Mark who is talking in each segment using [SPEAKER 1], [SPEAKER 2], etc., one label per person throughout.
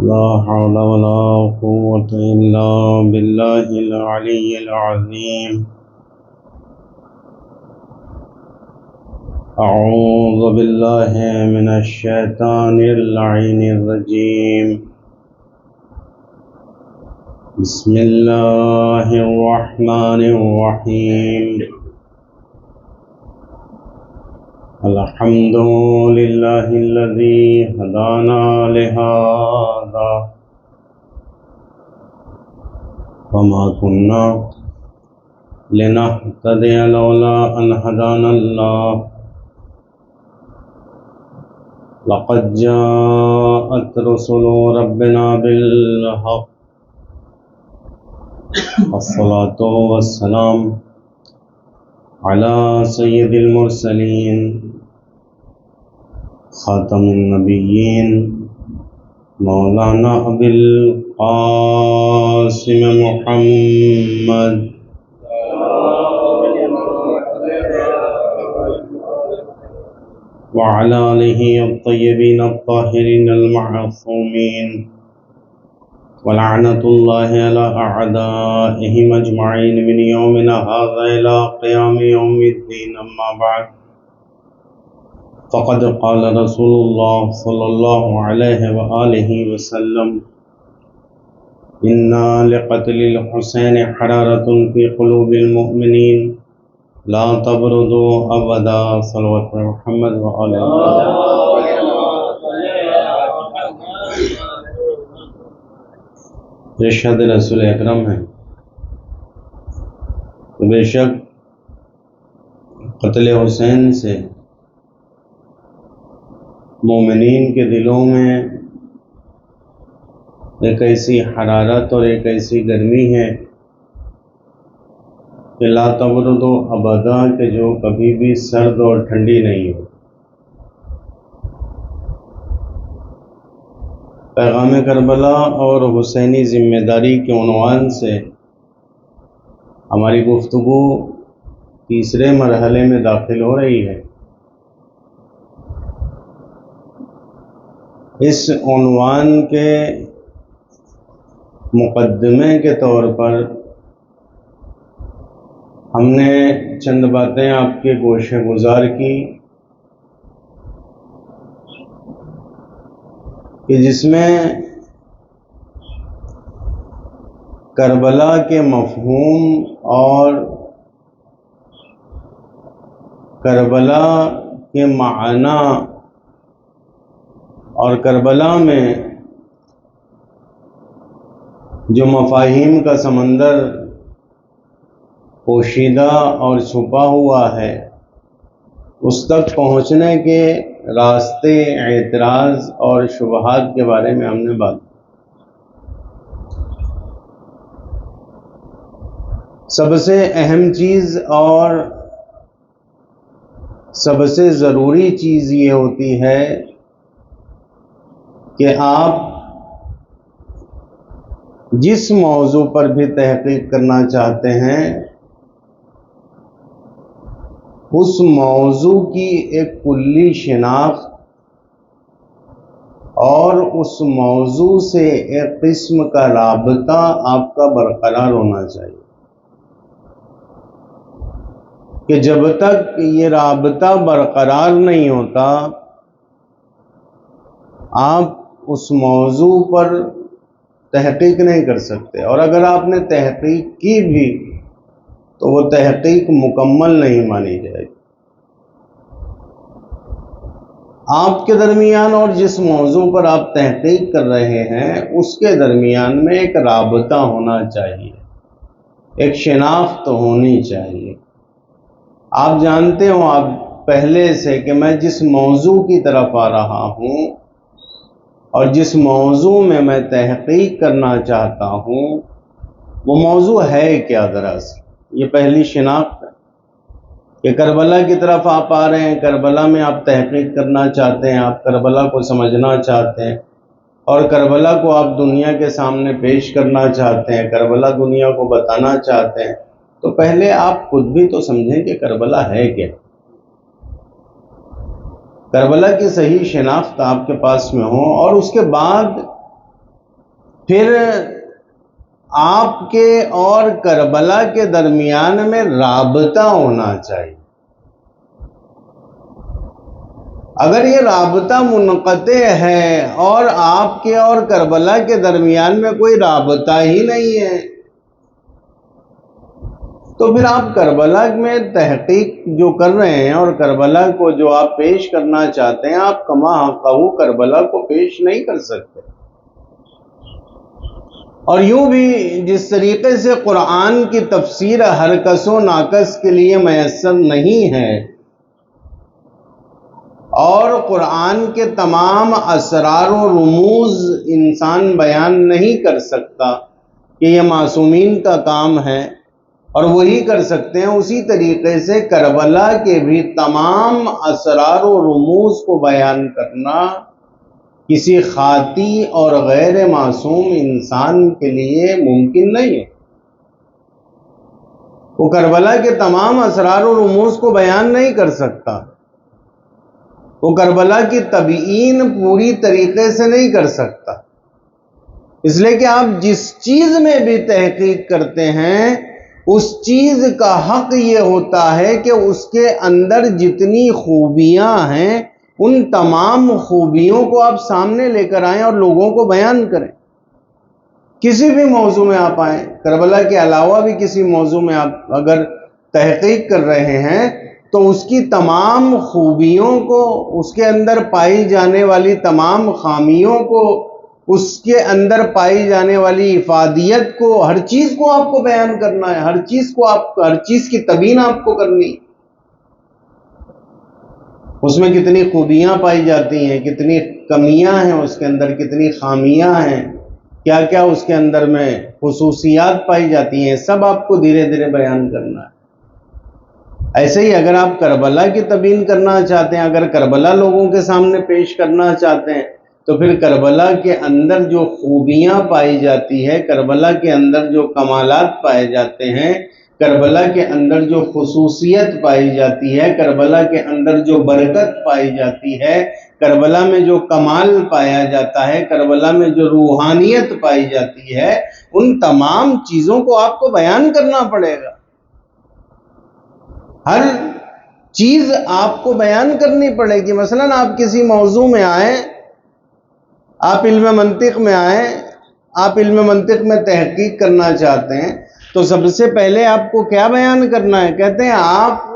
[SPEAKER 1] لا حول ولا قوة إلا بالله العلي العظيم. أعوذ بالله من الشيطان اللعين الرجيم. بسم الله الرحمن الرحيم. الحمد لله الذي هدانا لهذا وما كنا لنهتدي لولا أن هدانا الله. لقد جاءت رسل ربنا بالحق. الصلاة والسلام على سيد المرسلين خاتم النبيين مولانا أبي القاسم محمد وعلى آله الطيبين الطاهرين المعصومين ولعنة الله على أعدائهم أجمعين من يومنا هذا إلى قيام يوم الدين. أما بعد، فقد قال رسول الله صلى الله عليه وآله وسلم: إن لقتل الحسين حرارة في قلوب المؤمنين لا تبردوا أبدا. صلوات محمد وآله وسلم. ارشاد رسول اکرم ہے تو بے شک قتل حسین سے مومنین کے دلوں میں ایک ایسی حرارت اور ایک ایسی گرمی ہے کہ لا تبرد ابدا، کہ جو کبھی بھی سرد اور ٹھنڈی نہیں ہو. پیغام کربلا اور حسینی ذمہ داری کے عنوان سے ہماری گفتگو تیسرے مرحلے میں داخل ہو رہی ہے. اس عنوان کے مقدمے کے طور پر ہم نے چند باتیں آپ کے گوشِ گزار کی کہ جس میں کربلا کے مفہوم اور کربلا کے معنی اور کربلا میں جو مفاہیم کا سمندر پوشیدہ اور چھپا ہوا ہے اس تک پہنچنے کے راستے، اعتراض اور شبہات کے بارے میں ہم نے بات کی. سب سے اہم چیز اور سب سے ضروری چیز یہ ہوتی ہے کہ آپ جس موضوع پر بھی تحقیق کرنا چاہتے ہیں اس موضوع کی ایک کلی شناخت اور اس موضوع سے ایک قسم کا رابطہ آپ کا برقرار ہونا چاہیے. کہ جب تک یہ رابطہ برقرار نہیں ہوتا آپ اس موضوع پر تحقیق نہیں کر سکتے، اور اگر آپ نے تحقیق کی بھی تو وہ تحقیق مکمل نہیں مانی جائے گی. آپ کے درمیان اور جس موضوع پر آپ تحقیق کر رہے ہیں اس کے درمیان میں ایک رابطہ ہونا چاہیے، ایک شناخت ہونی چاہیے. آپ جانتے ہو آپ پہلے سے کہ میں جس موضوع کی طرف آ رہا ہوں اور جس موضوع میں میں تحقیق کرنا چاہتا ہوں وہ موضوع ہے کیا. دراصل یہ پہلی شناخت ہے کہ کربلا کی طرف آپ آ رہے ہیں، کربلا میں آپ تحقیق کرنا چاہتے ہیں، آپ کربلا کو سمجھنا چاہتے ہیں اور کربلا کو آپ دنیا کے سامنے پیش کرنا چاہتے ہیں، کربلا دنیا کو بتانا چاہتے ہیں. تو پہلے آپ خود بھی تو سمجھیں کہ کربلا ہے کیا. کربلا کی صحیح شناخت آپ کے پاس میں ہو، اور اس کے بعد پھر آپ کے اور کربلا کے درمیان میں رابطہ ہونا چاہیے۔ اگر یہ رابطہ منقطع ہے اور آپ کے اور کربلا کے درمیان میں کوئی رابطہ ہی نہیں ہے، تو پھر آپ کربلا میں تحقیق جو کر رہے ہیں اور کربلا کو جو آپ پیش کرنا چاہتے ہیں، آپ کما حقہ کربلا کو پیش نہیں کر سکتے۔ اور یوں بھی جس طریقے سے قرآن کی تفسیر ہر کس و ناکس کے لیے میسر نہیں ہے، اور قرآن کے تمام اسرار و رموز انسان بیان نہیں کر سکتا کہ یہ معصومین کا کام ہے اور وہی کر سکتے ہیں، اسی طریقے سے کربلا کے بھی تمام اسرار و رموز کو بیان کرنا کسی خاطی اور غیر معصوم انسان کے لیے ممکن نہیں ہے۔ وہ کربلا کے تمام اسرار و رموز کو بیان نہیں کر سکتا، وہ کربلا کی تبیین پوری طریقے سے نہیں کر سکتا، اس لیے کہ آپ جس چیز میں بھی تحقیق کرتے ہیں اس چیز کا حق یہ ہوتا ہے کہ اس کے اندر جتنی خوبیاں ہیں ان تمام خوبیوں کو آپ سامنے لے کر آئیں اور لوگوں کو بیان کریں۔ کسی بھی موضوع میں آپ آئیں، کربلا کے علاوہ بھی کسی موضوع میں آپ اگر تحقیق کر رہے ہیں تو اس کی تمام خوبیوں کو، اس کے اندر پائی جانے والی تمام خامیوں کو، اس کے اندر پائی جانے والی افادیت کو، ہر چیز کو آپ کو بیان کرنا ہے، ہر چیز کی تبیین آپ کو کرنی ہے۔ اس میں کتنی خوبیاں پائی جاتی ہیں، کتنی کمیاں ہیں اس کے اندر، کتنی خامیاں ہیں، کیا کیا اس کے اندر میں خصوصیات پائی جاتی ہیں، سب آپ کو دھیرے دھیرے بیان کرنا ہے۔ ایسے ہی اگر آپ کربلا کی تبیین کرنا چاہتے ہیں، اگر کربلا لوگوں کے سامنے پیش کرنا چاہتے ہیں، تو پھر کربلا کے اندر جو خوبیاں پائی جاتی ہے، کربلا کے اندر جو کمالات پائے جاتے ہیں، کربلا کے اندر جو خصوصیت پائی جاتی ہے، کربلا کے اندر جو برکت پائی جاتی ہے، کربلا میں جو کمال پایا جاتا ہے، کربلا میں جو روحانیت پائی جاتی ہے، ان تمام چیزوں کو آپ کو بیان کرنا پڑے گا۔ ہر چیز آپ کو بیان کرنی پڑے گی۔ مثلا آپ کسی موضوع میں آئیں، آپ علم منطق میں آئیں، آپ علم منطق میں تحقیق کرنا چاہتے ہیں، تو سب سے پہلے آپ کو کیا بیان کرنا ہے؟ کہتے ہیں آپ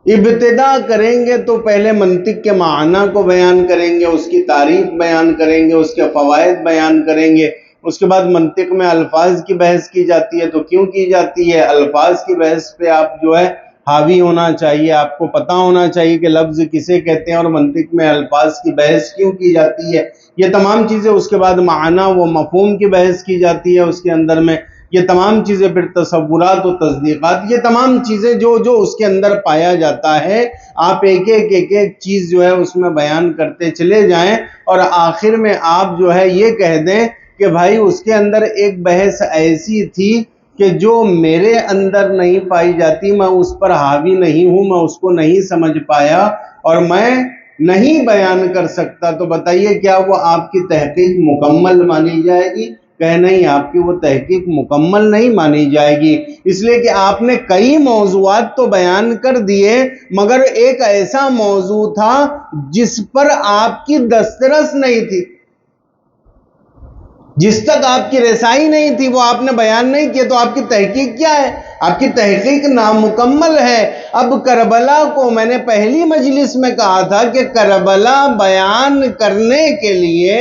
[SPEAKER 1] ابتدا کریں گے تو پہلے منطق کے معنی کو بیان کریں گے، اس کی تعریف بیان کریں گے، اس کے فوائد بیان کریں گے۔ اس کے بعد منطق میں الفاظ کی بحث کی جاتی ہے، تو کیوں کی جاتی ہے؟ الفاظ کی بحث پہ آپ جو ہے حاوی ہونا چاہیے، آپ کو پتہ ہونا چاہیے کہ لفظ کسے کہتے ہیں اور منطق میں الفاظ کی بحث کیوں کی جاتی ہے، یہ تمام چیزیں۔ اس کے بعد معنی و مفہوم کی بحث کی جاتی ہے اس کے اندر میں، یہ تمام چیزیں، پھر تصورات و تصدیقات، یہ تمام چیزیں جو اس کے اندر پایا جاتا ہے، آپ ایک ایک چیز جو ہے اس میں بیان کرتے چلے جائیں، اور آخر میں آپ جو ہے یہ کہہ دیں کہ بھائی اس کے اندر ایک بحث ایسی تھی کہ جو میرے اندر نہیں پائی جاتی، میں اس پر حاوی نہیں ہوں، میں اس کو نہیں سمجھ پایا اور میں نہیں بیان کر سکتا، تو بتائیے کیا وہ آپ کی تحقیق مکمل مانی جائے گی؟ کہ نہیں، آپ کی وہ تحقیق مکمل نہیں مانی جائے گی، اس لیے کہ آپ نے کئی موضوعات تو بیان کر دیے، مگر ایک ایسا موضوع تھا جس پر آپ کی دسترس نہیں تھی، جس تک آپ کی رسائی نہیں تھی، وہ آپ نے بیان نہیں کیا، تو آپ کی تحقیق کیا ہے؟ آپ کی تحقیق نامکمل ہے۔ اب کربلا کو میں نے پہلی مجلس میں کہا تھا کہ کربلا بیان کرنے کے لیے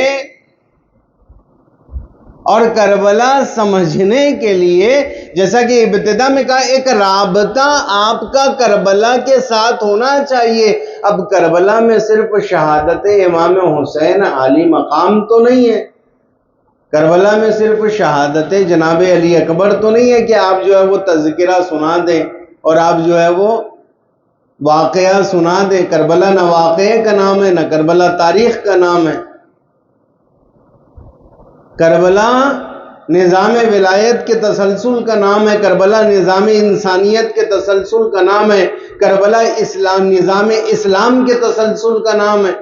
[SPEAKER 1] اور کربلا سمجھنے کے لیے، جیسا کہ ابتدا میں کہا، ایک رابطہ آپ کا کربلا کے ساتھ ہونا چاہیے۔ اب کربلا میں صرف شہادت امام حسین عالی مقام تو نہیں ہے، کربلا میں صرف شہادت جناب علی اکبر تو نہیں ہے کہ آپ جو ہے وہ تذکرہ سنا دیں اور آپ جو ہے وہ واقعہ سنا دیں۔ کربلا نہ واقعے کا نام ہے، نہ کربلا تاریخ کا نام ہے۔ کربلا نظام ولایت کے تسلسل کا نام ہے، کربلا نظام انسانیت کے تسلسل کا نام ہے، کربلا نظام اسلام کے تسلسل کا نام ہے،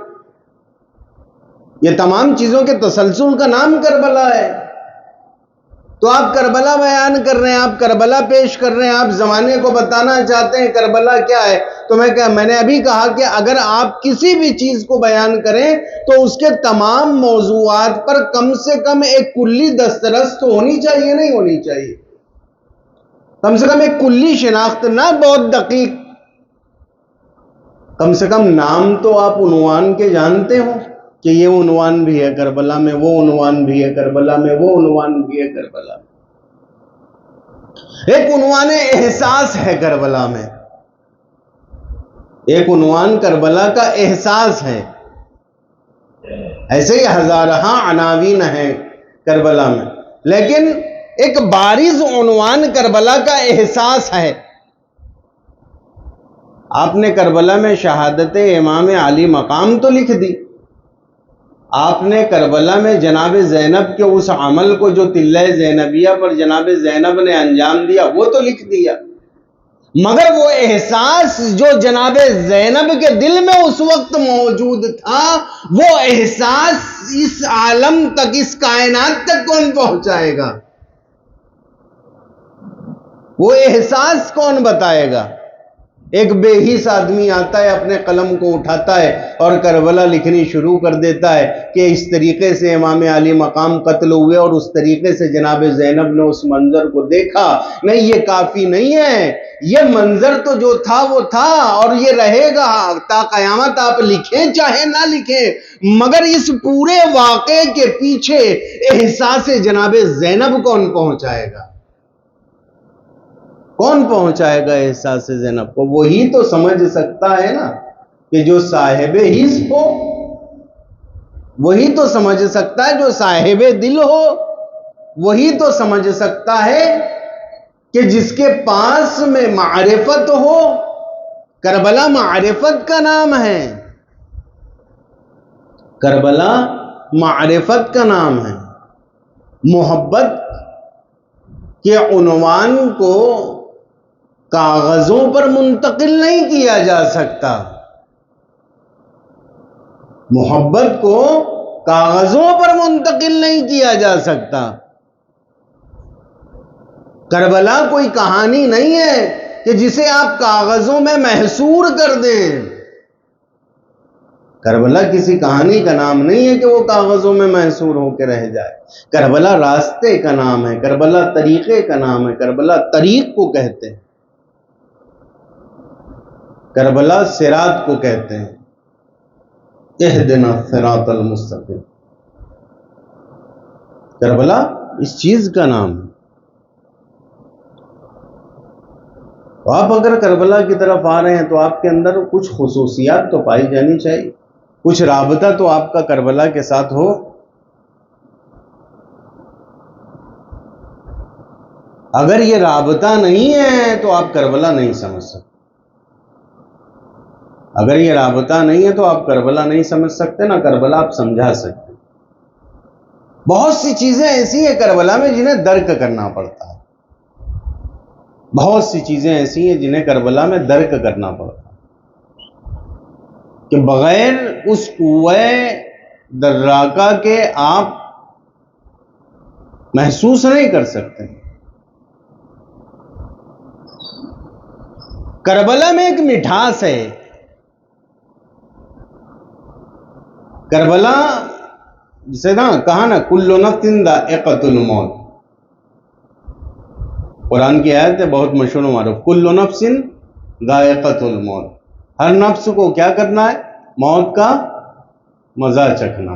[SPEAKER 1] یہ تمام چیزوں کے تسلسل کا نام کربلا ہے۔ تو آپ کربلا بیان کر رہے ہیں، آپ کربلا پیش کر رہے ہیں، آپ زمانے کو بتانا چاہتے ہیں کربلا کیا ہے۔ تو میں نے ابھی کہا کہ اگر آپ کسی بھی چیز کو بیان کریں تو اس کے تمام موضوعات پر کم سے کم ایک کلی دسترس تو ہونی چاہیے، نہیں ہونی چاہیے، کم سے کم ایک کلی شناخت، نہ بہت دقیق، کم سے کم نام تو آپ عنوان کے جانتے ہو کہ یہ عنوان بھی ہے کربلا میں، وہ عنوان بھی ہے کربلا میں، وہ عنوان بھی ہے کربلا میں۔ ایک عنوان احساس ہے کربلا میں، ایک عنوان کربلا کا احساس ہے، ایسے ہی ہزارہ عناوین ہیں کربلا میں، لیکن ایک بارز عنوان کربلا کا احساس ہے۔ آپ نے کربلا میں شہادت امام علی مقام تو لکھ دی، آپ نے کربلا میں جناب زینب کے اس عمل کو جو تلہ زینبیہ پر جناب زینب نے انجام دیا وہ تو لکھ دیا، مگر وہ احساس جو جناب زینب کے دل میں اس وقت موجود تھا، وہ احساس اس عالم تک، اس کائنات تک کون پہنچائے گا؟ وہ احساس کون بتائے گا؟ ایک بے حس آدمی آتا ہے، اپنے قلم کو اٹھاتا ہے اور کربلا لکھنی شروع کر دیتا ہے کہ اس طریقے سے امام علی مقام قتل ہوئے اور اس طریقے سے جناب زینب نے اس منظر کو دیکھا۔ نہیں، یہ کافی نہیں ہے، یہ منظر تو جو تھا وہ تھا اور یہ رہے گا تا قیامت، آپ لکھیں چاہے نہ لکھیں، مگر اس پورے واقعے کے پیچھے احساس جناب زینب کون پہنچائے گا؟ کون پہنچائے گا احساس زینب کو؟ وہی تو سمجھ سکتا ہے نا کہ جو صاحب حس ہو، وہی تو سمجھ سکتا ہے جو صاحب دل ہو، وہی تو سمجھ سکتا ہے کہ جس کے پاس میں معرفت ہو۔ کربلا معرفت کا نام ہے، کربلا معرفت کا نام ہے۔ محبت کے عنوان کو کاغذوں پر منتقل نہیں کیا جا سکتا، محبت کو کاغذوں پر منتقل نہیں کیا جا سکتا۔ کربلا کوئی کہانی نہیں ہے کہ جسے آپ کاغذوں میں محصور کر دیں، کربلا کسی کہانی کا نام نہیں ہے کہ وہ کاغذوں میں محصور ہو کے رہ جائے۔ کربلا راستے کا نام ہے، کربلا طریقے کا نام ہے، کربلا طریق کو کہتے ہیں، کربلا صراط کو کہتے ہیں، اہدنا الصراط المستقیم۔ کربلا اس چیز کا نام ہے۔ تو آپ اگر کربلا کی طرف آ رہے ہیں تو آپ کے اندر کچھ خصوصیات تو پائی جانی چاہیے، کچھ رابطہ تو آپ کا کربلا کے ساتھ ہو۔ اگر یہ رابطہ نہیں ہے تو آپ کربلا نہیں سمجھ سکتے، اگر یہ رابطہ نہیں ہے تو آپ کربلا نہیں سمجھ سکتے، نہ کربلا آپ سمجھا سکتے۔ بہت سی چیزیں ایسی ہیں کربلا میں جنہیں درک کرنا پڑتا ہے، بہت سی چیزیں ایسی ہیں جنہیں کربلا میں درک کرنا پڑتا ہے، کہ بغیر اس قوہ دراکہ کے آپ محسوس نہیں کر سکتے۔ کربلا میں ایک مٹھاس ہے، کربلا جسے کہا نا کل نفس ذائقۃ الموت، قرآن کی آیت ہے بہت مشہور و معروف، کل نفس ذائقۃ الموت، ہر نفس کو کیا کرنا ہے؟ موت کا مزہ چکھنا،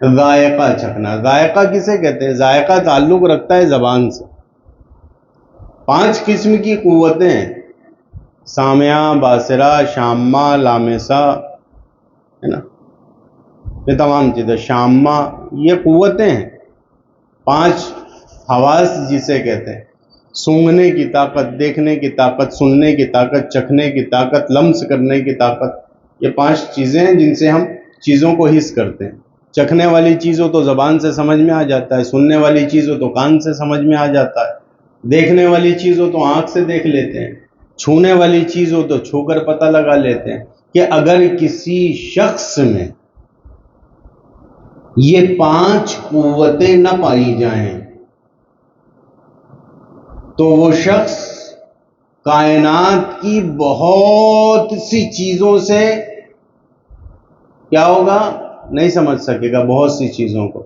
[SPEAKER 1] ذائقہ چکھنا۔ ذائقہ کسے کہتے ہیں؟ ذائقہ تعلق رکھتا ہے زبان سے۔ 5 قسم کی قوتیں ہیں، سامعہ، باصرہ، شامہ، لامسہ، ہے نا، یہ تمام چیزیں، شامہ، یہ قوتیں ہیں 5 حواس جسے کہتے ہیں، سونگھنے کی طاقت، دیکھنے کی طاقت، سننے کی طاقت، چکھنے کی طاقت، لمس کرنے کی طاقت، یہ 5 چیزیں ہیں جن سے ہم چیزوں کو حس کرتے ہیں۔ چکھنے والی چیز ہو تو زبان سے سمجھ میں آ جاتا ہے، سننے والی چیز ہو تو کان سے سمجھ میں آ جاتا ہے، دیکھنے والی چیز ہو تو آنکھ سے دیکھ لیتے ہیں، چھونے والی چیز ہو تو چھو کر پتہ لگا لیتے ہیں۔ کہ اگر کسی شخص میں یہ 5 قوتیں نہ پائی جائیں تو وہ شخص کائنات کی بہت سی چیزوں سے کیا ہوگا؟ نہیں سمجھ سکے گا بہت سی چیزوں کو،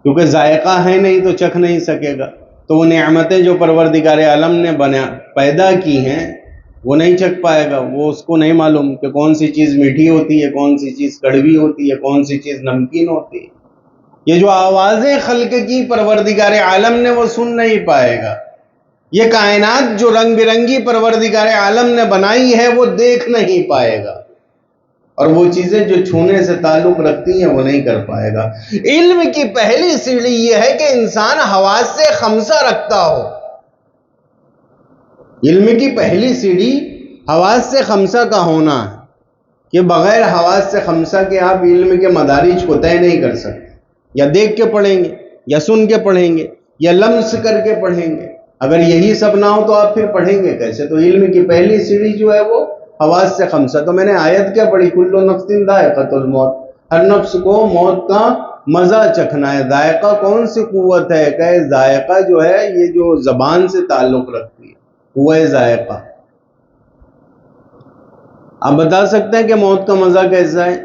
[SPEAKER 1] کیونکہ ذائقہ ہے نہیں تو چکھ نہیں سکے گا۔ تو وہ نعمتیں جو پروردگار عالم نے پیدا کی ہیں وہ نہیں چکھ پائے گا، وہ اس کو نہیں معلوم کہ کون سی چیز میٹھی ہوتی ہے، کون سی چیز کڑوی ہوتی ہے، کون سی چیز نمکین ہوتی ہے۔ یہ جو آوازیں خلق کی پروردگار عالم نے وہ سن نہیں پائے گا، یہ کائنات جو رنگ برنگی پروردگار عالم نے بنائی ہے وہ دیکھ نہیں پائے گا، اور وہ چیزیں جو چھونے سے تعلق رکھتی ہیں وہ نہیں کر پائے گا۔ علم کی پہلی سیڑھی یہ ہے کہ انسان حواس سے خمسہ رکھتا ہو۔ علم کی پہلی سیڑھی حواس سے خمسہ کا ہونا ہے، کہ بغیر حواس سے خمسہ کے آپ علم کے مدارج کو طے نہیں کر سکتے۔ یا دیکھ کے پڑھیں گے، یا سن کے پڑھیں گے، یا لمس کر کے پڑھیں گے۔ اگر یہی سب نہ ہو تو آپ پھر پڑھیں گے کیسے؟ تو علم کی پہلی سیڑھی جو ہے وہ حواس سے خمسہ۔ تو میں نے آیت کیا پڑھی؟ کل نفس ذائقۃ الموت، ہر نفس کو موت کا مزہ چکھنا ہے۔ ذائقہ کون سی قوت ہے؟ کہ ذائقہ جو ہے یہ جو زبان سے تعلق رکھتی ہے، وہ ہے ذائقہ۔ آپ بتا سکتے ہیں کہ موت کا مزہ کیسا ہے؟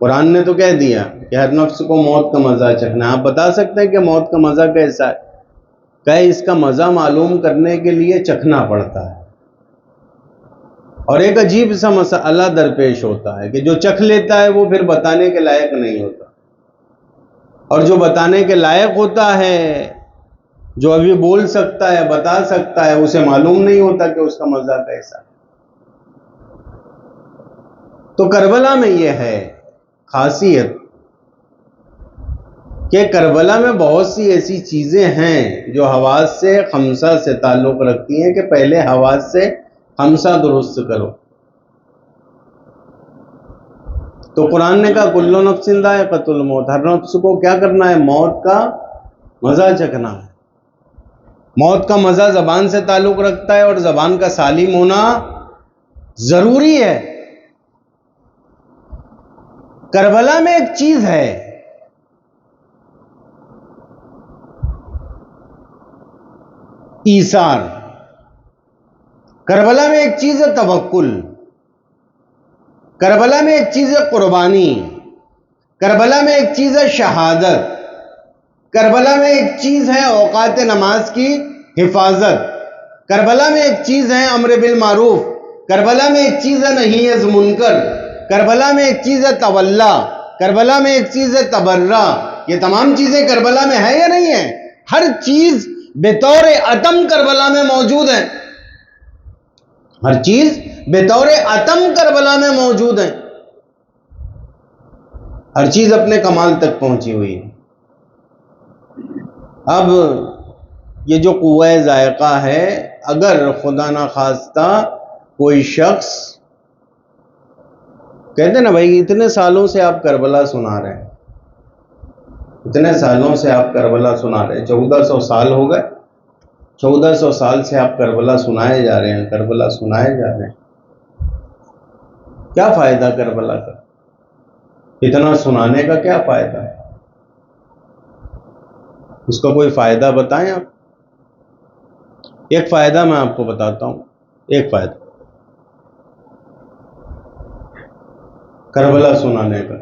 [SPEAKER 1] قرآن نے تو کہہ دیا کہ ہر نفس کو موت کا مزہ چکھنا ہے۔ آپ بتا سکتے ہیں کہ موت کا مزہ کیسا ہے؟ کہ اس کا مزہ معلوم کرنے کے لیے چکھنا پڑتا ہے، اور ایک عجیب سا مسئلہ درپیش ہوتا ہے کہ جو چکھ لیتا ہے وہ پھر بتانے کے لائق نہیں ہوتا، اور جو بتانے کے لائق ہوتا ہے، جو ابھی بول سکتا ہے، بتا سکتا ہے، اسے معلوم نہیں ہوتا کہ اس کا مزہ کیسا ہے۔ تو کربلا میں یہ ہے خاصیت کہ کربلا میں بہت سی ایسی چیزیں ہیں جو حواس سے خمسہ سے تعلق رکھتی ہیں، کہ پہلے حواس سے خمسہ درست کرو۔ تو قرآن نے کہا کل نفس ذائقۃ الموت، ہر نفس کو کیا کرنا ہے؟ موت کا مزہ چکھنا ہے۔ موت کا مزہ زبان سے تعلق رکھتا ہے، اور زبان کا سالم ہونا ضروری ہے۔ کربلا میں ایک چیز ہے، ایثار۔ کربلا میں ایک چیز ہے توکل، کربلا میں ایک چیز ہے قربانی، کربلا میں ایک چیز ہے شہادت، کربلا میں ایک چیز ہے اوقات نماز کی حفاظت، کربلا میں ایک چیز ہے امر بالمعروف، کربلا میں ایک چیز ہے نہی از منکر، کربلا میں ایک چیز ہے تولا، کربلا میں ایک چیز ہے تبرہ۔ یہ تمام چیزیں کربلا میں ہے یا نہیں ہے؟ ہر چیز بطور اتم کربلا میں موجود ہے، ہر چیز بطور اتم کربلا میں موجود ہے، ہر چیز اپنے کمال تک پہنچی ہوئی ہے۔ اب یہ جو قوہ ذائقہ ہے، اگر خدا نخواستہ کوئی شخص کہتے ہیں نا بھائی اتنے سالوں سے آپ کربلا سنا رہے ہیں، اتنے سالوں سے آپ کربلا سنا رہے ہیں، 1400 سال ہو گئے، 1400 سال سے آپ کربلا سنائے جا رہے ہیں، کربلا سنائے جا رہے ہیں، کیا فائدہ کربلا کا؟ اتنا سنانے کا کیا فائدہ ہے؟ اس کا کوئی فائدہ بتائیں آپ۔ ایک فائدہ میں آپ کو بتاتا ہوں، ایک فائدہ کربلا سنانے کا۔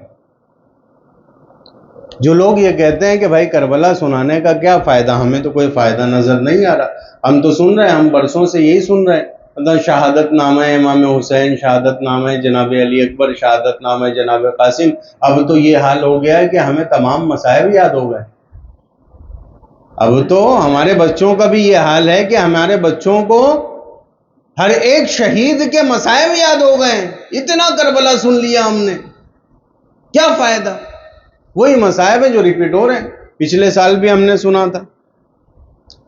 [SPEAKER 1] جو لوگ یہ کہتے ہیں کہ بھائی کربلا سنانے کا کیا فائدہ، ہمیں تو کوئی فائدہ نظر نہیں آ رہا، ہم تو سن رہے ہیں، ہم برسوں سے یہی سن رہے ہیں، مطلب شہادت نامہ امام حسین، شہادت نامہ جناب علی اکبر، شہادت نامہ جناب قاسم۔ اب تو یہ حال ہو گیا ہے کہ ہمیں تمام مصائب یاد ہو گئے۔ اب تو ہمارے بچوں کا بھی یہ حال ہے کہ ہمارے بچوں کو ہر ایک شہید کے مصائب یاد ہو گئے ہیں، اتنا کربلا سن لیا ہم نے، کیا فائدہ؟ وہی مصائب ہے جو ریپیٹ ہو رہے ہیں، پچھلے سال بھی ہم نے سنا تھا،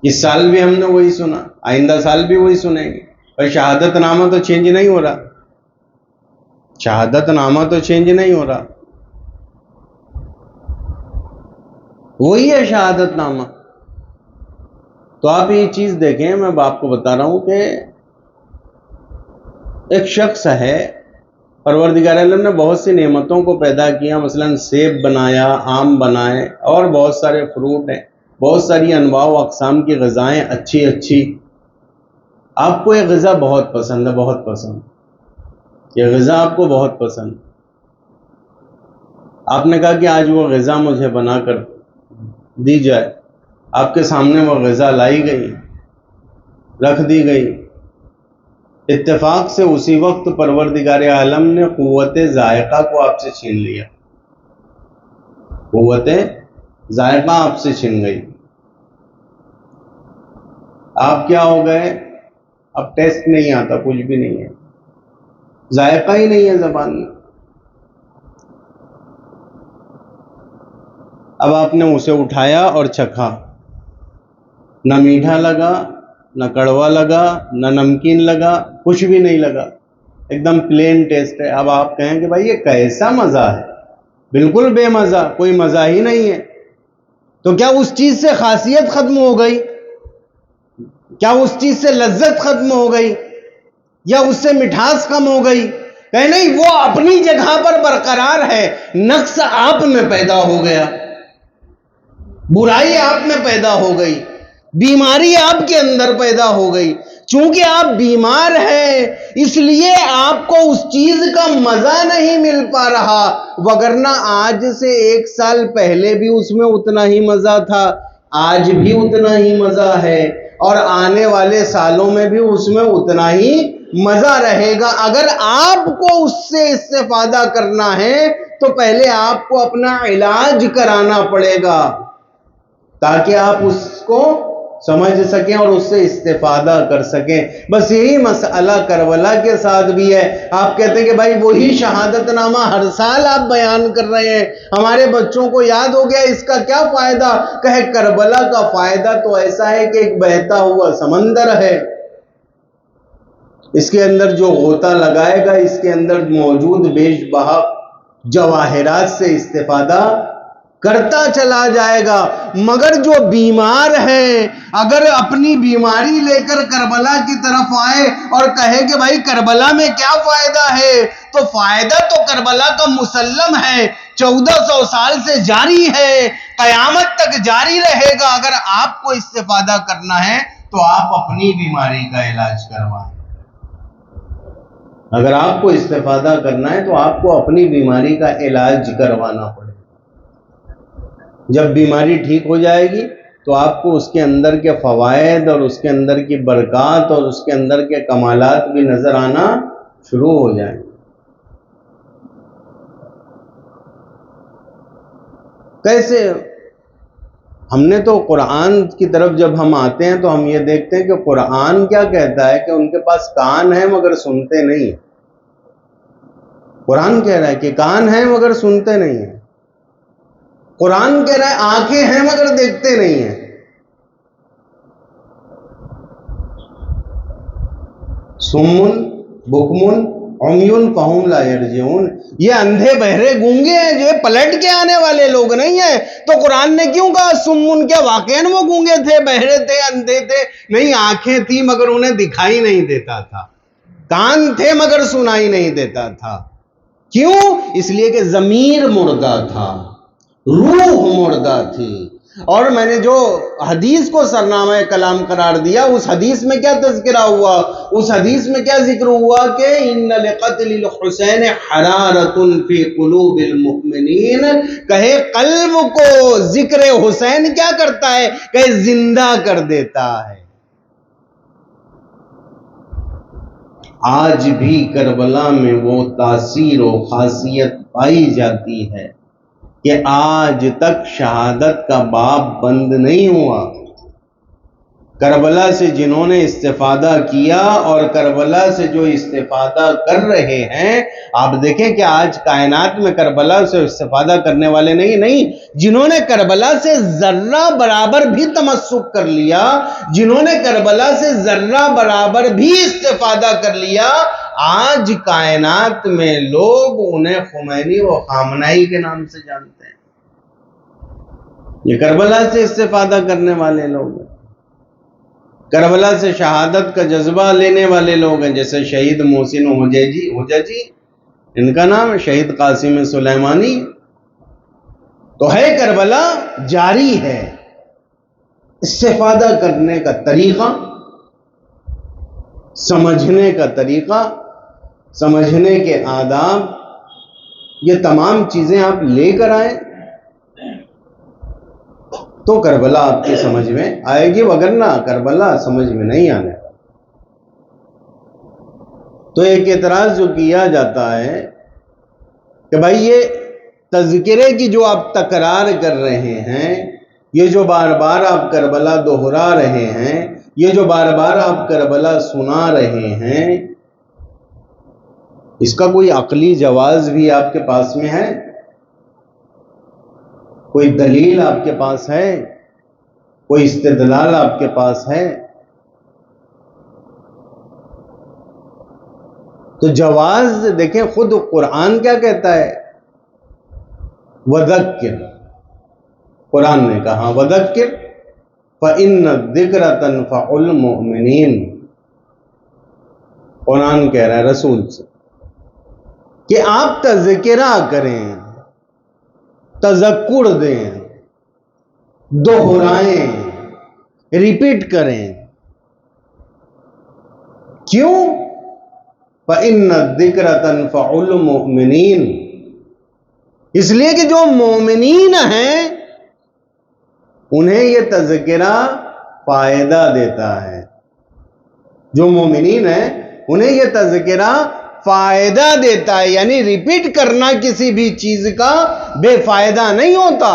[SPEAKER 1] اس سال بھی ہم نے وہی سنا، آئندہ سال بھی وہی سنیں گے۔ پر شہادت نامہ تو چینج نہیں ہو رہا، شہادت نامہ تو چینج نہیں ہو رہا۔ وہی ہے شہادت نامہ۔ تو آپ یہ چیز دیکھیں، میں آپ کو بتا رہا ہوں کہ ایک شخص ہے، پروردگار عالم نے بہت سی نعمتوں کو پیدا کیا، مثلا سیب بنایا، آم بنائے، اور بہت سارے فروٹ ہیں، بہت ساری انواع و اقسام کی غذائیں اچھی اچھی۔ آپ کو یہ غذا بہت پسند ہے، بہت پسند، یہ غذا آپ کو بہت پسند۔ آپ نے کہا کہ آج وہ غذا مجھے بنا کر دی جائے، آپ کے سامنے وہ غذا لائی گئی، رکھ دی گئی، اتفاق سے اسی وقت پروردگار عالم نے قوت ذائقہ کو آپ سے چھین لیا، قوت ذائقہ آپ سے چھن گئی، آپ کیا ہو گئے؟ اب ٹیسٹ نہیں آتا، کچھ بھی نہیں ہے، ذائقہ ہی نہیں ہے زبان میں۔ اب آپ نے اسے اٹھایا اور چکھا، نہ میٹھا لگا، نہ کڑوا لگا، نہ نمکین لگا، کچھ بھی نہیں لگا، ایک دم پلین ٹیسٹ ہے۔ اب آپ کہیں کہ بھائی یہ کیسا مزہ ہے؟ بالکل بے مزہ، کوئی مزہ ہی نہیں ہے۔ تو کیا اس چیز سے خاصیت ختم ہو گئی؟ کیا اس چیز سے لذت ختم ہو گئی؟ یا اس سے مٹھاس کم ہو گئی؟ کہ نہیں، وہ اپنی جگہ پر برقرار ہے، نقص آپ میں پیدا ہو گیا، برائی آپ میں پیدا ہو گئی، بیماری آپ کے اندر پیدا ہو گئی۔ چونکہ آپ بیمار ہیں اس لیے آپ کو اس چیز کا مزہ نہیں مل پا رہا، وگرنہ آج سے 1 سال پہلے بھی اس میں اتنا ہی مزہ تھا، آج بھی اتنا ہی مزہ ہے، اور آنے والے سالوں میں بھی اس میں اتنا ہی مزہ رہے گا۔ اگر آپ کو اس سے استفادہ کرنا ہے تو پہلے آپ کو اپنا علاج کرانا پڑے گا، تاکہ آپ اس کو سمجھ سکیں اور اس سے استفادہ کر سکیں۔ بس یہی مسئلہ کربلا کے ساتھ بھی ہے۔ آپ کہتے ہیں کہ بھائی وہی شہادت نامہ ہر سال آپ بیان کر رہے ہیں، ہمارے بچوں کو یاد ہو گیا، اس کا کیا فائدہ؟ کہے کربلا کا فائدہ تو ایسا ہے کہ ایک بہتا ہوا سمندر ہے، اس کے اندر جو غوطہ لگائے گا اس کے اندر موجود بیش بہا جواہرات سے استفادہ کرتا چلا جائے گا۔ مگر جو بیمار ہیں اگر اپنی بیماری لے کر کربلا کی طرف آئے اور کہے کہ بھائی کربلا میں کیا فائدہ ہے، تو فائدہ تو کربلا کا مسلم ہے، 1400 سال سے جاری ہے، قیامت تک جاری رہے گا۔ اگر آپ کو استفادہ کرنا ہے تو آپ اپنی بیماری کا علاج کروائیں، اگر آپ کو استفادہ کرنا ہے تو آپ کو اپنی بیماری کا علاج کروانا پڑے گا۔ جب بیماری ٹھیک ہو جائے گی تو آپ کو اس کے اندر کے فوائد اور اس کے اندر کی برکات اور اس کے اندر کے کمالات بھی نظر آنا شروع ہو جائیں گے۔ کیسے؟ ہم نے تو قرآن کی طرف جب ہم آتے ہیں تو ہم یہ دیکھتے ہیں کہ قرآن کیا کہتا ہے کہ ان کے پاس کان ہیں مگر سنتے نہیں۔ قرآن کہہ رہا ہے کہ کان ہیں مگر سنتے نہیں ہیں، قرآن کہہ رہا ہے آنکھیں ہیں مگر دیکھتے نہیں ہیں۔ سمن بکمن عمیون فہم لا یرجعون، یہ اندھے بہرے گونگے ہیں، جو پلٹ کے آنے والے لوگ نہیں ہیں۔ تو قرآن نے کیوں کہا سمن؟ کیا واقعاً وہ گونگے تھے، بہرے تھے، اندھے تھے؟ نہیں، آنکھیں تھی مگر انہیں دکھائی نہیں دیتا تھا، کان تھے مگر سنائی نہیں دیتا تھا۔ کیوں؟ اس لیے کہ ضمیر مردہ تھا، روح مردہ تھی۔ اور میں نے جو حدیث کو سرنامہ کلام قرار دیا، اس حدیث میں کیا تذکرہ ہوا؟ اس حدیث میں کیا ذکر ہوا کہ ان لقتل الحسین حرارۃ فی قلوب المؤمنین، کہے قلب کو ذکر حسین کیا کرتا ہے؟ کہے زندہ کر دیتا ہے۔ آج بھی کربلا میں وہ تاثیر و خاصیت پائی جاتی ہے کہ آج تک شہادت کا باب بند نہیں ہوا۔ کربلا سے جنہوں نے استفادہ کیا اور کربلا سے جو استفادہ کر رہے ہیں، آپ دیکھیں کہ آج کائنات میں کربلا سے استفادہ کرنے والے نہیں، جنہوں نے کربلا سے ذرہ برابر بھی تمسک کر لیا، جنہوں نے کربلا سے ذرہ برابر بھی استفادہ کر لیا، آج کائنات میں لوگ انہیں خمینی و خامنائی کے نام سے جانتے ہیں۔ یہ کربلا سے استفادہ کرنے والے لوگ ہیں، کربلا سے شہادت کا جذبہ لینے والے لوگ ہیں، جیسے شہید محسن حججی ان کا نام ہے، شہید قاسم سلیمانی۔ تو ہے کربلا جاری ہے، استفادہ کرنے کا طریقہ، سمجھنے کا طریقہ، سمجھنے کے آداب، یہ تمام چیزیں آپ لے کر آئیں تو کربلا آپ کی سمجھ میں آئے گی، وگرنہ کربلا سمجھ میں نہیں آنے والا۔ تو ایک اعتراض جو کیا جاتا ہے کہ بھائی یہ تذکرے کی جو آپ تکرار کر رہے ہیں، یہ جو بار بار آپ کربلا دہرا رہے ہیں، یہ جو بار بار آپ کربلا سنا رہے ہیں، اس کا کوئی عقلی جواز بھی آپ کے پاس میں ہے؟ کوئی دلیل آپ کے پاس ہے؟ کوئی استدلال آپ کے پاس ہے؟ تو جواز دیکھیں، خود قرآن کیا کہتا ہے؟ وذکر، قرآن نے کہا وذکر فإن الذکر تنفع المؤمنین۔ قرآن کہہ رہا ہے رسول سے کہ آپ تذکرہ کریں، تذکر دیں، دوہرائیں، ریپیٹ کریں۔ کیوں؟ فإن الذکر تنفع المؤمنین، اس لیے کہ جو مومنین ہیں انہیں یہ تذکرہ فائدہ دیتا ہے۔ جو مومنین ہیں انہیں یہ تذکرہ فائدہ دیتا ہے، یعنی ریپیٹ کرنا کسی بھی چیز کا بے فائدہ نہیں ہوتا۔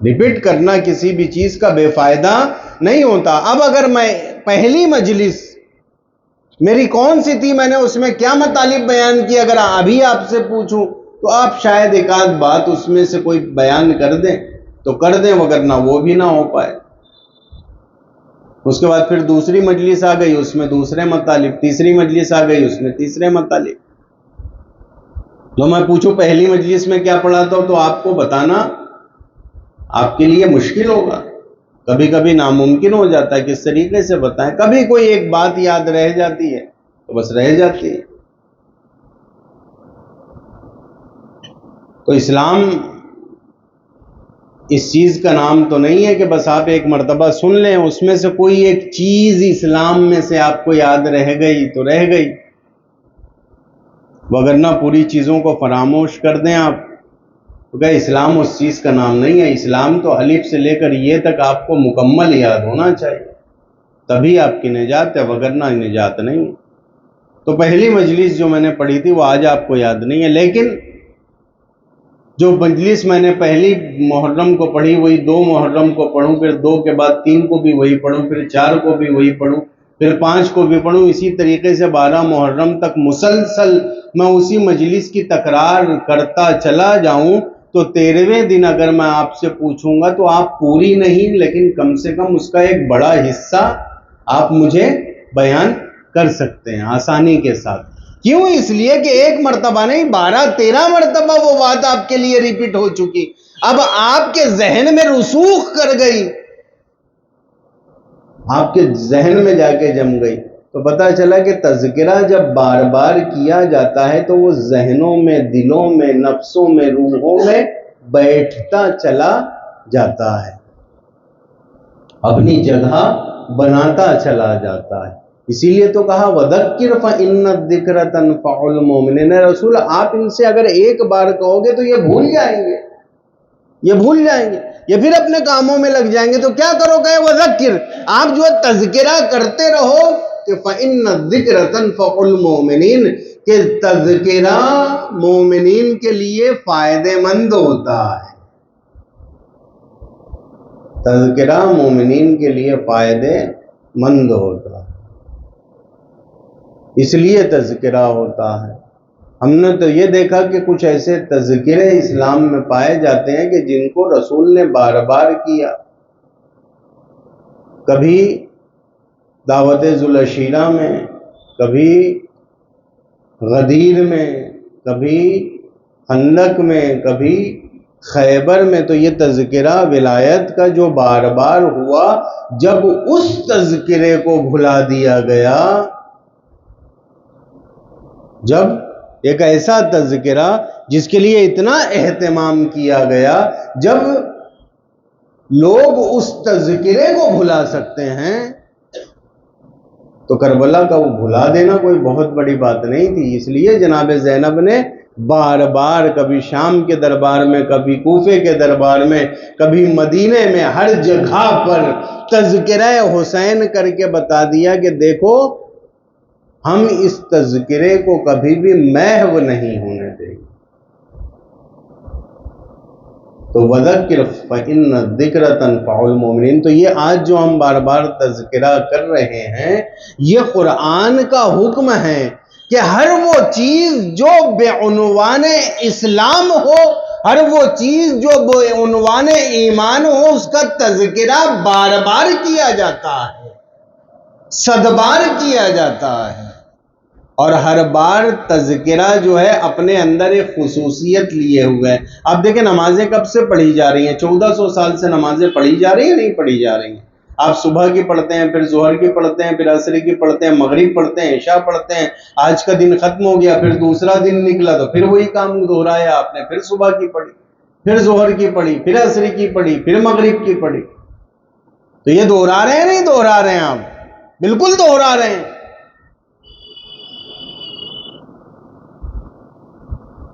[SPEAKER 1] ریپیٹ کرنا کسی بھی چیز کا بے فائدہ نہیں ہوتا۔ اب اگر میں پہلی مجلس میری کون سی تھی، میں نے اس میں کیا مطالب بیان کی، اگر ابھی آپ سے پوچھوں تو آپ شاید ایک آدھ بات اس میں سے کوئی بیان کر دیں تو کر دیں، وگرنہ وہ بھی نہ ہو پائے۔ اس کے بعد پھر دوسری مجلس آ گئی، اس میں دوسرے مطالب، تیسری مجلس آ گئی، اس میں تیسرے مطالب۔ تو میں پوچھوں پہلی مجلس میں کیا پڑھا تھا، تو آپ کو بتانا آپ کے لیے مشکل ہوگا، کبھی کبھی ناممکن ہو جاتا ہے کس طریقے سے بتائیں۔ کبھی کوئی ایک بات یاد رہ جاتی ہے تو بس رہ جاتی ہے۔ تو اسلام اس چیز کا نام تو نہیں ہے کہ بس آپ ایک مرتبہ سن لیں، اس میں سے کوئی ایک چیز اسلام میں سے آپ کو یاد رہ گئی تو رہ گئی، وگرنہ پوری چیزوں کو فراموش کر دیں آپ تو کہ اسلام اس چیز کا نام نہیں ہے۔ اسلام تو الف سے لے کر یہ تک آپ کو مکمل یاد ہونا چاہیے، تبھی آپ کی نجات ہے، وگرنہ نجات نہیں ہے۔ تو پہلی مجلس جو میں نے پڑھی تھی وہ آج آپ کو یاد نہیں ہے، لیکن جو مجلس میں نے پہلی محرم کو پڑھی وہی 2 محرم کو پڑھوں، پھر 2 کے بعد 3 کو بھی وہی پڑھوں، پھر 4 کو بھی وہی پڑھوں، پھر 5 کو بھی پڑھوں، اسی طریقے سے 12 محرم تک مسلسل میں اسی مجلس کی تکرار کرتا چلا جاؤں تو 13ویں دن اگر میں آپ سے پوچھوں گا تو آپ پوری نہیں لیکن کم سے کم اس کا ایک بڑا حصہ آپ مجھے بیان کر سکتے ہیں آسانی کے ساتھ۔ کیوں؟ اس لیے کہ ایک مرتبہ نہیں 12-13 مرتبہ وہ بات آپ کے لیے ریپیٹ ہو چکی، اب آپ کے ذہن میں رسوخ کر گئی، آپ کے ذہن میں جا کے جم گئی۔ تو پتہ چلا کہ تذکرہ جب بار بار کیا جاتا ہے تو وہ ذہنوں میں، دلوں میں، نفسوں میں، روحوں میں بیٹھتا چلا جاتا ہے، اپنی جگہ بناتا چلا جاتا ہے۔ اسی لیے تو کہا وَذَكِّرْ فَإِنَّ الذِّكْرَ تَنفَعُ الْمُؤْمِنِينَ۔ رسول آپ ان سے اگر ایک بار کہو گے تو یہ بھول جائیں گے، یہ بھول جائیں گے، یہ پھر اپنے کاموں میں لگ جائیں گے۔ تو کیا کرو گے؟ وَذَكِّرْ، آپ جو تذکرہ کرتے رہو کہ فَإِنَّ الذِّكْرَ تَنفَعُ الْمُؤْمِنِينَ، کہ تذکرہ مومنین کے لیے فائدہ مند ہوتا ہے، تذکرہ مومنین کے لیے فائدہ مند ہوتا ہے، اس لیے تذکرہ ہوتا ہے۔ ہم نے تو یہ دیکھا کہ کچھ ایسے تذکرے اسلام میں پائے جاتے ہیں کہ جن کو رسول نے بار بار کیا، کبھی دعوت ذوالعشیرہ میں، کبھی غدیر میں، کبھی خندق میں، کبھی خیبر میں تو یہ تذکرہ ولایت کا جو بار بار ہوا، جب اس تذکرے کو بھلا دیا گیا، جب ایک ایسا تذکرہ جس کے لیے اتنا اہتمام کیا گیا، جب لوگ اس تذکرے کو بھلا سکتے ہیں، تو کربلا کا وہ بھلا دینا کوئی بہت بڑی بات نہیں تھی۔ اس لیے جناب زینب نے بار بار، کبھی شام کے دربار میں، کبھی کوفے کے دربار میں، کبھی مدینے میں، ہر جگہ پر تذکرہ حسین کر کے بتا دیا کہ دیکھو ہم اس تذکرے کو کبھی بھی محو نہیں ہونے دیں گے۔ تو وَذَكِّرْ فَإِنَّ الذِّكْرَ تَنفَعُ الْمُؤْمِنِينَ، تو یہ آج جو ہم بار بار تذکرہ کر رہے ہیں، یہ قرآن کا حکم ہے کہ ہر وہ چیز جو بے عنوان اسلام ہو، ہر وہ چیز جو بے عنوان ایمان ہو، اس کا تذکرہ بار بار کیا جاتا ہے، 100 بار کیا جاتا ہے، اور ہر بار تذکرہ جو ہے اپنے اندر ایک خصوصیت لیے ہوئے ہے۔ آپ دیکھیں نمازیں کب سے پڑھی جا رہی ہیں؟ 1400 سال سے نمازیں پڑھی جا رہی ہیں، نہیں پڑھی جا رہی ہیں؟ آپ صبح کی پڑھتے ہیں، پھر ظہر کی پڑھتے ہیں، پھر عصر کی پڑھتے ہیں، مغرب پڑھتے ہیں، عشاء پڑھتے ہیں، آج کا دن ختم ہو گیا، پھر دوسرا دن نکلا تو پھر وہی کام دہرایا آپ نے، پھر صبح کی پڑھی، پھر ظہر کی پڑھی، پھر عصر کی پڑھی، پھر مغرب کی پڑھی۔ تو یہ دہرا رہے ہیں نہیں دہرا رہے ہیں؟ آپ بالکل دہرا رہے ہیں۔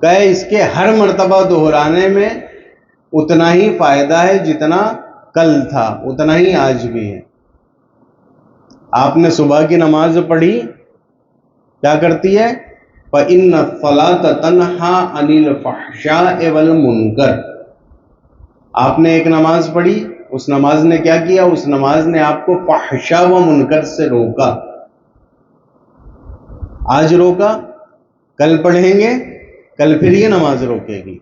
[SPEAKER 1] کہ اس کے ہر مرتبہ دہرانے میں اتنا ہی فائدہ ہے جتنا کل تھا، اتنا ہی آج بھی ہے۔ آپ نے صبح کی نماز پڑھی، کیا کرتی ہے؟ فَإِنَّ الصَّلَاةَ تَنْهَىٰ عَنِ الْفَحْشَاءِ وَالْمُنکَرِ۔ آپ نے ایک نماز پڑھی، اس نماز نے کیا کیا؟ اس نماز نے آپ کو فحشاء و منکر سے روکا۔ آج روکا، کل پڑھیں گے، کل پھر یہ نماز روکے گی،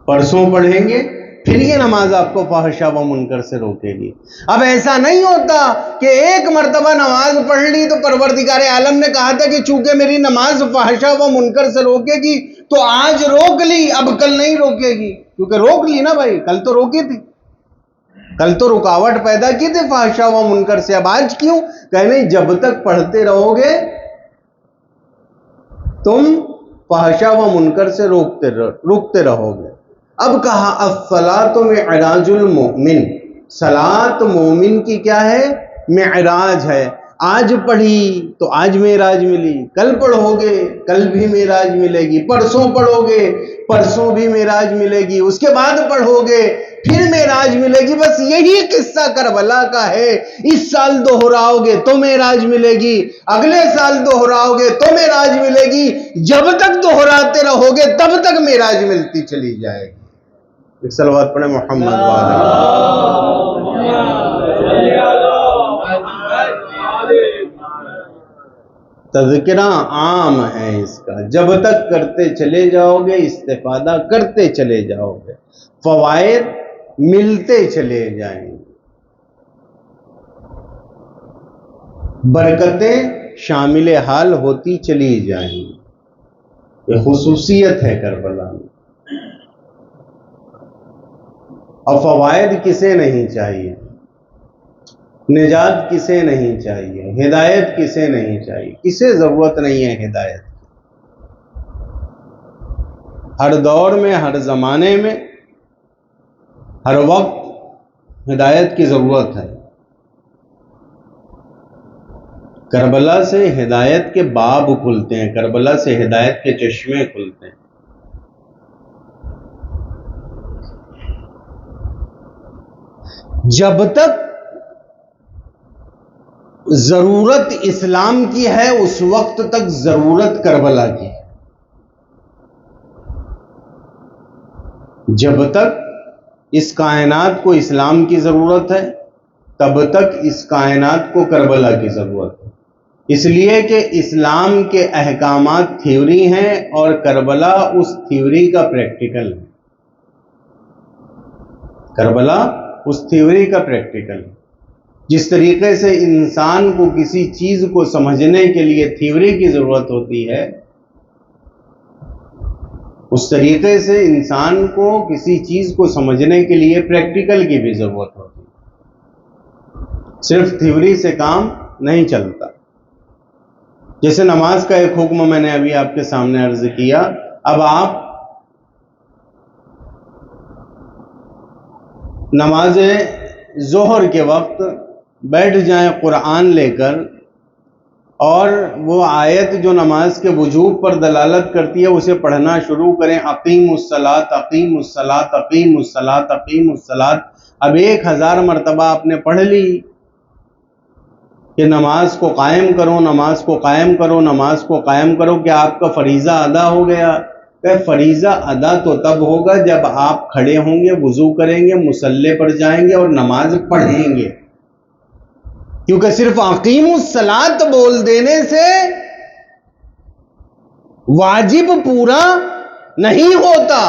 [SPEAKER 1] پرسوں پڑھیں گے، پھر یہ نماز آپ کو فحشاء و منکر سے روکے گی۔ اب ایسا نہیں ہوتا کہ ایک مرتبہ نماز پڑھ لی تو پروردگار عالم نے کہا تھا کہ چونکہ میری نماز فحشاء و منکر سے روکے گی تو آج روک لی، اب کل نہیں روکے گی، کیونکہ روک لی نا بھائی، کل تو روکی تھی، کل تو رکاوٹ پیدا کی تھی فحشاء و منکر سے، اب آج کیوں؟ کہ نہیں، جب تک پڑھتے رہو گے تم فحشاء و منکر سے رکتے رہو گے۔ اب کہا الصلاۃ معراج المؤمن، صلاۃ مومن کی کیا ہے؟ معراج ہے۔ آج پڑھی تو آج معراج ملی، کل پڑھو گے کل بھی معراج ملے گی، پرسوں پڑھو گے پرسوں بھی معراج ملے گی، اس کے بعد پڑھو گے پھر معراج ملے گی۔ بس یہی قصہ کربلا کا ہے۔ اس سال دہراؤ گے تو معراج ملے گی، اگلے سال دہراؤ گے تو معراج ملے گی، جب تک دہراتے رہو گے تب تک معراج ملتی چلی جائے گی۔ ایک صلوات پڑھیں محمد تذکرہ عام ہے اس کا، جب تک کرتے چلے جاؤ گے استفادہ کرتے چلے جاؤ گے، فوائد ملتے چلے جائیں گے، برکتیں شامل حال ہوتی چلی جائیں گی۔ یہ خصوصیت ہے کربلا میں۔ اور فوائد کسے نہیں چاہیے؟ نجات کسے نہیں چاہیے؟ ہدایت کسے نہیں چاہیے؟ کسے ضرورت نہیں ہے ہدایت؟ ہر دور میں، ہر زمانے میں، ہر وقت ہدایت کی ضرورت ہے۔ کربلا سے ہدایت کے باب کھلتے ہیں، کربلا سے ہدایت کے چشمے کھلتے ہیں۔ جب تک ضرورت اسلام کی ہے اس وقت تک ضرورت کربلا کی ہے۔ جب تک اس کائنات کو اسلام کی ضرورت ہے تب تک اس کائنات کو کربلا کی ضرورت ہے، اس لیے کہ اسلام کے احکامات تھیوری ہیں اور کربلا اس تھیوری کا پریکٹیکل ہے۔ کربلا اس تھیوری کا پریکٹیکل ہے۔ جس طریقے سے انسان کو کسی چیز کو سمجھنے کے لیے تھیوری کی ضرورت ہوتی ہے، اس طریقے سے انسان کو کسی چیز کو سمجھنے کے لیے پریکٹیکل کی بھی ضرورت ہوتی ہے، صرف تھیوری سے کام نہیں چلتا۔ جیسے نماز کا ایک حکم میں نے ابھی آپ کے سامنے عرض کیا، اب آپ نماز ظہر کے وقت بیٹھ جائیں قرآن لے کر، اور وہ آیت جو نماز کے وجوب پر دلالت کرتی ہے اسے پڑھنا شروع کریں، اقیم الصلاۃ اقیم الصلاۃ اقیم الصلاۃ اقیم الصلاۃ۔ اب 1000 مرتبہ آپ نے پڑھ لی کہ نماز کو قائم کرو، نماز کو قائم کرو، نماز کو قائم کرو، کیا آپ کا فریضہ ادا ہو گیا؟ کہ فریضہ ادا تو تب ہوگا جب آپ کھڑے ہوں گے، وضو کریں گے، مصلی پر جائیں گے اور نماز پڑھیں گے، کیونکہ صرف اقیم الصلاۃ بول دینے سے واجب پورا نہیں ہوتا،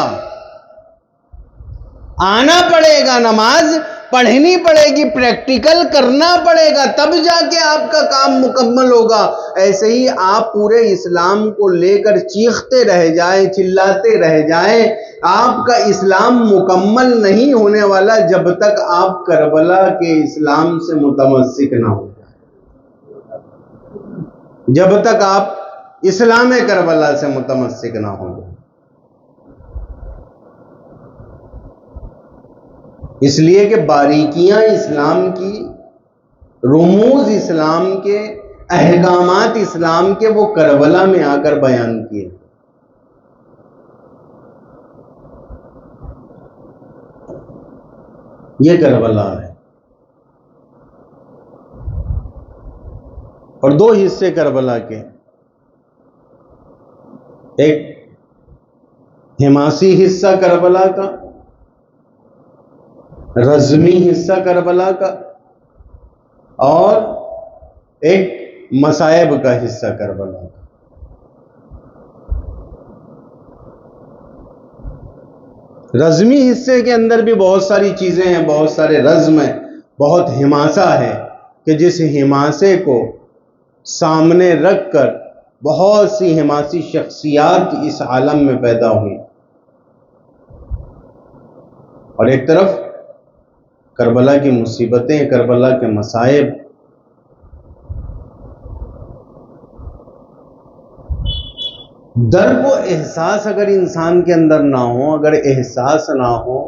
[SPEAKER 1] آنا پڑے گا، نماز پڑھنی پڑے گی، پریکٹیکل کرنا پڑے گا، تب جا کے آپ کا کام مکمل ہوگا۔ ایسے ہی آپ پورے اسلام کو لے کر چیختے رہ جائیں، چلاتے رہ جائیں، آپ کا اسلام مکمل نہیں ہونے والا جب تک آپ کربلا کے اسلام سے متمسک نہ ہو جائیں، جب تک آپ اسلام کربلا سے متمسک نہ ہو جائیں۔ اس لیے کہ باریکیاں اسلام کی، رموز اسلام کے، احکامات اسلام کے وہ کربلا میں آ کر بیان کیے۔ یہ کربلا ہے، اور 2 حصے کربلا کے، ایک حماسی حصہ کربلا کا، رزمی حصہ کربلا کا، اور ایک مصائب کا حصہ کربلا کا۔ رزمی حصے کے اندر بھی بہت ساری چیزیں ہیں، بہت سارے رزم ہیں، بہت حماسہ ہے کہ جس حماسے کو سامنے رکھ کر بہت سی حماسی شخصیات اس عالم میں پیدا ہوئی، اور ایک طرف کربلا کی مصیبتیں، کربلا کے مصائب۔ درد و احساس اگر انسان کے اندر نہ ہو، اگر احساس نہ ہو،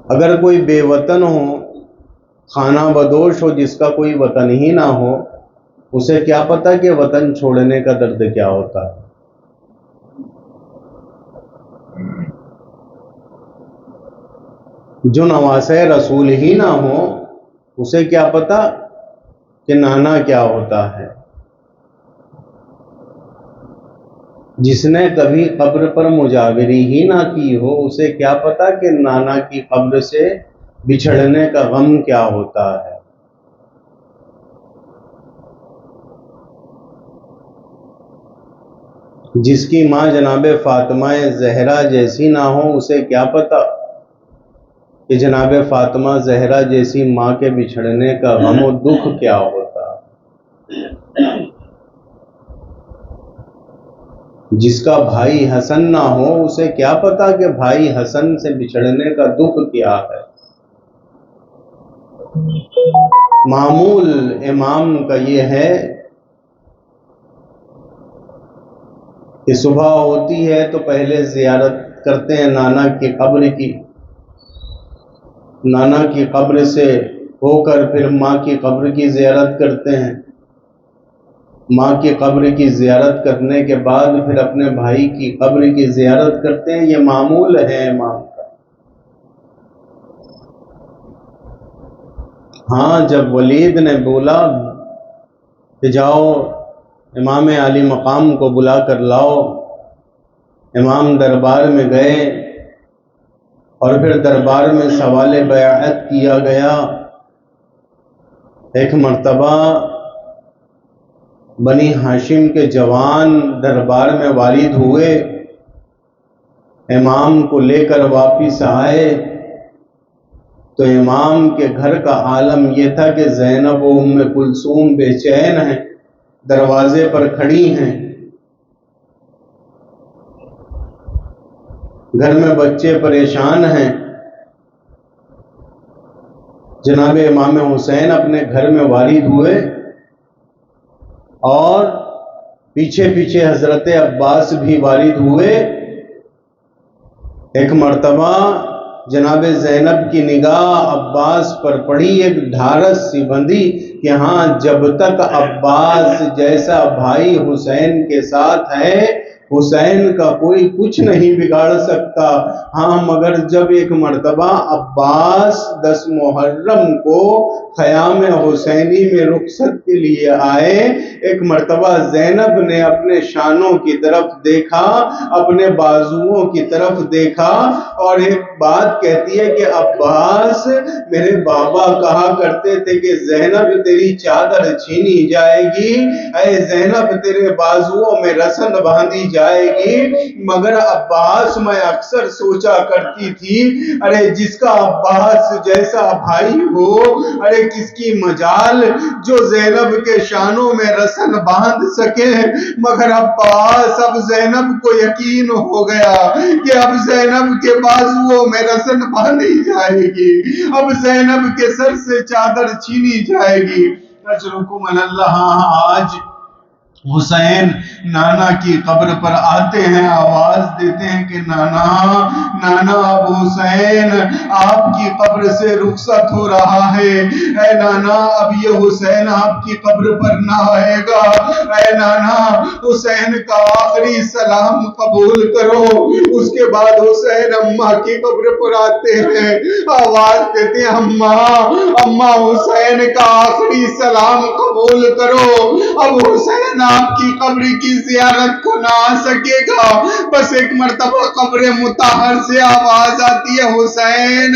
[SPEAKER 1] اگر کوئی بے وطن ہو، خانہ بدوش ہو، جس کا کوئی وطن ہی نہ ہو، اسے کیا پتا کہ وطن چھوڑنے کا درد کیا ہوتا ہے۔ جو نواسہ رسول ہی نہ ہو، اسے کیا پتا کہ نانا کیا ہوتا ہے۔ جس نے کبھی قبر پر مجاوری ہی نہ کی ہو، اسے کیا پتا کہ نانا کی قبر سے بچھڑنے کا غم کیا ہوتا ہے۔ جس کی ماں جناب فاطمہ زہرا جیسی نہ ہو، اسے کیا پتا کہ جناب فاطمہ زہرا جیسی ماں کے بچھڑنے کا غم و دکھ کیا ہوتا ہے۔ جس کا بھائی حسن نہ ہو، اسے کیا پتا کہ بھائی حسن سے بچھڑنے کا دکھ کیا ہے۔ معمول امام کا یہ ہے کہ صبح ہوتی ہے تو پہلے زیارت کرتے ہیں نانا کی قبر کی، نانا کی قبر سے ہو کر پھر ماں کی قبر کی زیارت کرتے ہیں، ماں کی قبر کی زیارت کرنے کے بعد پھر اپنے بھائی کی قبر کی زیارت کرتے ہیں۔ یہ معمول ہے امام کا۔ ہاں، جب ولید نے بولا کہ جاؤ امام عالی مقام کو بلا کر لاؤ، امام دربار میں گئے اور پھر دربار میں سوال بیعت کیا گیا۔ ایک مرتبہ بنی ہاشم کے جوان دربار میں وارد ہوئے، امام کو لے کر واپس آئے تو امام کے گھر کا عالم یہ تھا کہ زینب و ام کلثوم بے چین ہیں، دروازے پر کھڑی ہیں، گھر میں بچے پریشان ہیں، جناب امام حسین اپنے گھر میں وارد ہوئے اور پیچھے پیچھے حضرت عباس بھی وارد ہوئے۔ ایک مرتبہ جناب زینب کی نگاہ عباس پر پڑی، ایک ڈھارس سی بندھی کہ ہاں جب تک عباس جیسا بھائی حسین کے ساتھ ہے حسین کا کوئی کچھ نہیں بگاڑ سکتا۔ ہاں مگر جب ایک مرتبہ عباس 10 محرم کو خیام حسینی میں رخصت کے لیے آئے، ایک مرتبہ زینب نے اپنے شانوں کی طرف دیکھا، اپنے بازوؤں کی طرف دیکھا اور ایک بات کہتی ہے کہ عباس میرے بابا کہا کرتے تھے کہ زینب تیری چادر چھینی جائے گی، اے زینب تیرے بازوؤں میں رسن باندھی جائے گی، مگر عباس میں اکثر سوچا کرتی تھی ارے جس کا عباس جیسا بھائی ہو، ارے کس کی مجال جو زینب کے شانوں میں رسن باندھ سکے، مگر عباس اب زینب کو یقین ہو گیا کہ اب زینب کے بازوؤں میں رسن باندھی جائے گی، اب زینب کے سر سے چادر چھینی جائے گی۔ اجرکم اللہ۔ آج حسین نانا کی قبر پر آتے ہیں، آواز دیتے ہیں کہ نانا نانا اب حسین آپ کی قبر سے رخصت ہو رہا ہے، اے نانا اب یہ حسین آپ کی قبر پر نہ آئے گا، اے نانا حسین کا آخری سلام قبول کرو۔ اس کے بعد حسین اماں کی قبر پر آتے ہیں، آواز دیتے ہیں اماں حسین کا آخری سلام قبول کرو۔ اب حسین آپ کی قبر کی زیارت کو نہ آ سکے گا، بس ایک مرتبہ قبر مطہر سے آواز آتی ہے حسین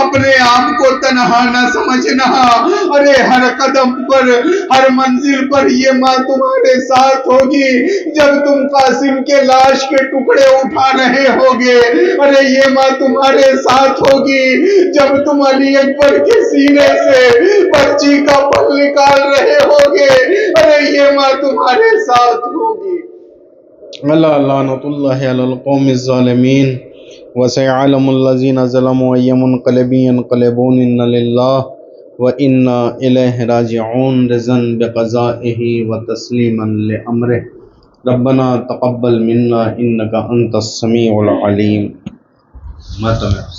[SPEAKER 1] اپنے آپ کو تنہا نہ سمجھنا، ارے ہر قدم پر ہر منزل پر یہ ماں تمہارے ساتھ ہوگی، جب تم قاسم کے لاش کے ٹکڑے اٹھا رہے ہوگے، ارے یہ ماں تمہارے ساتھ ہوگی، جب تم علی اکبر کے سینے سے بچی کا پل نکال رہے ہوگے، ارے یہ ماں تمہارے ساتھ ہوگی۔ اللہ لعنت اللہ علی القوم الظالمین وسيعلم الذين ظلموا أي منقلب ينقلبون إنا لله وإنا إليه راجعون رضا بقضائه وتسليما لأمره ربنا تقبل منا إنك أنت السميع العليم۔